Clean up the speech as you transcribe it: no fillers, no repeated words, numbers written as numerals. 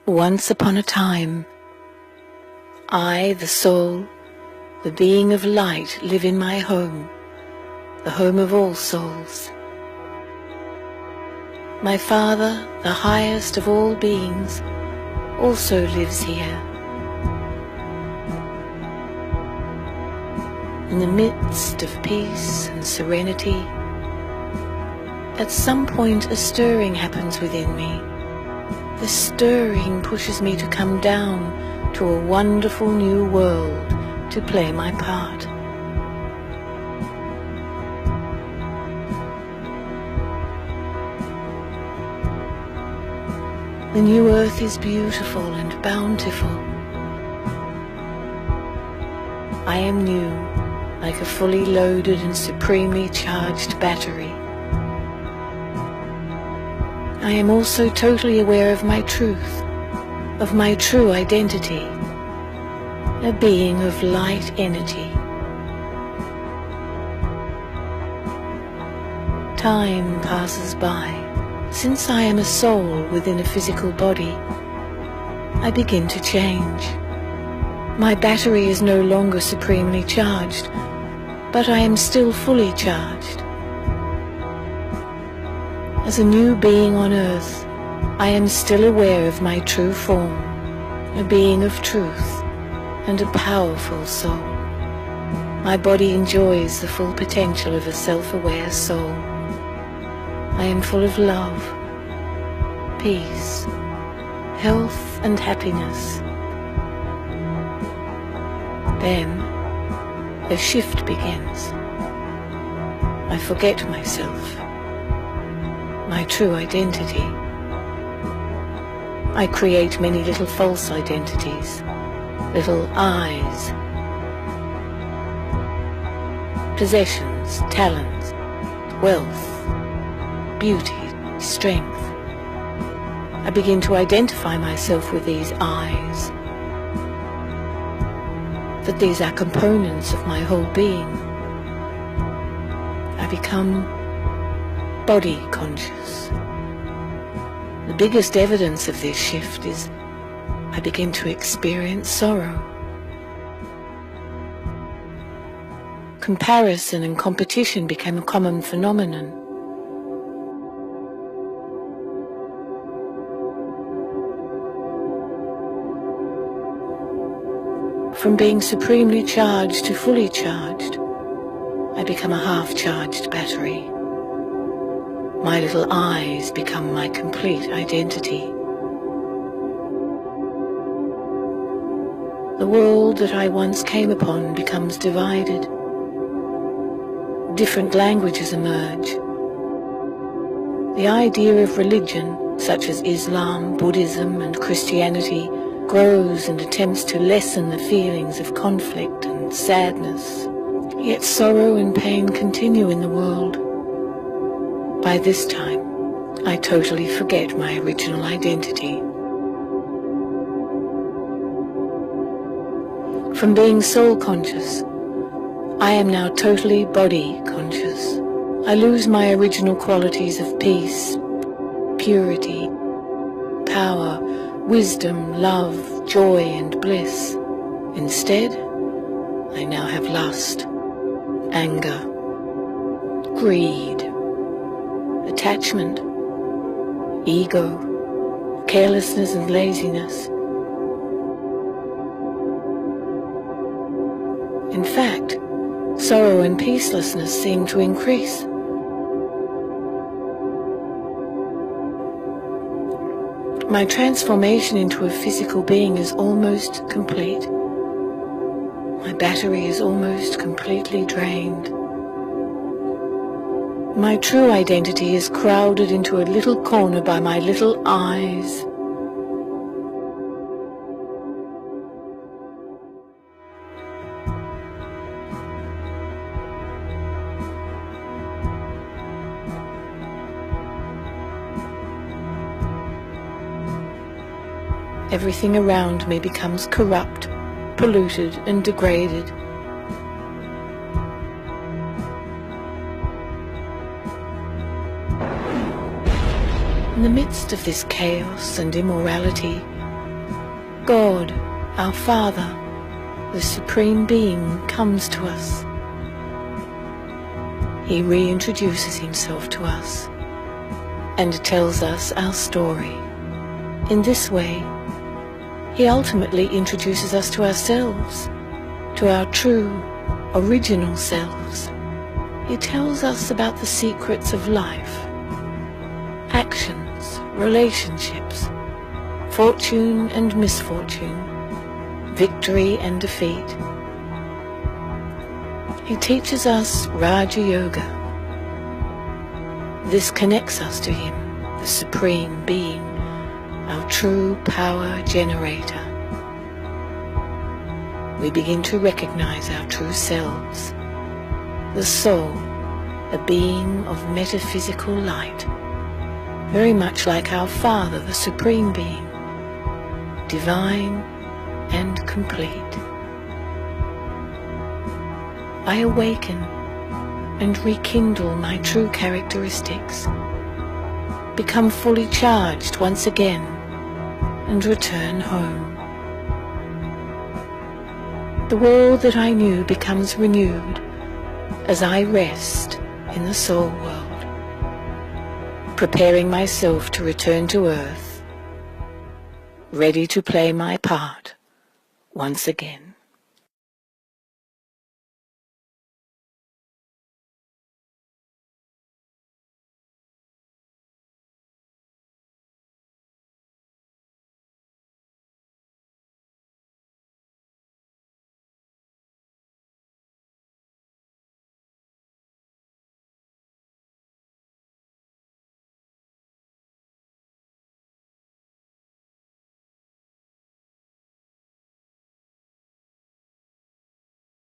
Once upon a time, I, the soul, the being of light, live in my home, the home of all souls. My Father, the highest of all beings, also lives here. In the midst of peace and serenity, at some point a stirring happens within me. The stirring pushes me to come down to a wonderful new world to play my part. The new earth is beautiful and bountiful. I am new, like a fully loaded and supremely charged battery. I am also totally aware of my truth, of my true identity, a being of light energy. Time passes by. Since I am a soul within a physical body, I begin to change. My battery is no longer supremely charged, but I am still fully charged. As a new being on earth, I am still aware of my true form, a being of truth and a powerful soul. My body enjoys the full potential of a self-aware soul. I am full of love, peace, health and happiness. Then a shift begins. I forget myself, my true identity. I create many little false identities, little I's, possessions, talents, wealth, beauty, strength. I begin to identify myself with these I's, that these are components of my whole being. I become body conscious. The biggest evidence of this shift is I begin to experience sorrow. Comparison and competition became a common phenomenon. From being supremely charged to fully charged, I become a half-charged battery. My little I's become my complete identity. The world that I once came upon becomes divided. Different languages emerge. The idea of religion, such as Islam, Buddhism, and Christianity, grows and attempts to lessen the feelings of conflict and sadness. Yet sorrow and pain continue in the world. By this time, I totally forget my original identity. From being soul conscious, I am now totally body conscious. I lose my original qualities of peace, purity, power, wisdom, love, joy, and bliss. Instead, I now have lust, anger, greed, attachment, ego, carelessness and laziness. In fact, sorrow and peacelessness seem to increase. My transformation into a physical being is almost complete. My battery is almost completely drained. My true identity is crowded into a little corner by my little I's. Everything around me becomes corrupt, polluted, and degraded. In the midst of this chaos and immorality, God, our Father, the Supreme Being, comes to us. He reintroduces himself to us and tells us our story. In this way, he ultimately introduces us to ourselves, to our true, original selves. He tells us about the secrets of life, actions, relationships, fortune and misfortune, victory and defeat. He teaches us Raja Yoga. This connects us to him, the Supreme Being, our true power generator. We begin to recognize our true selves, the soul, a being of metaphysical light, very much like our Father, the Supreme Being, divine and complete. I awaken and rekindle my true characteristics, become fully charged once again, and return home. The world that I knew becomes renewed as I rest in the soul world, preparing myself to return to earth, ready to play my part once again.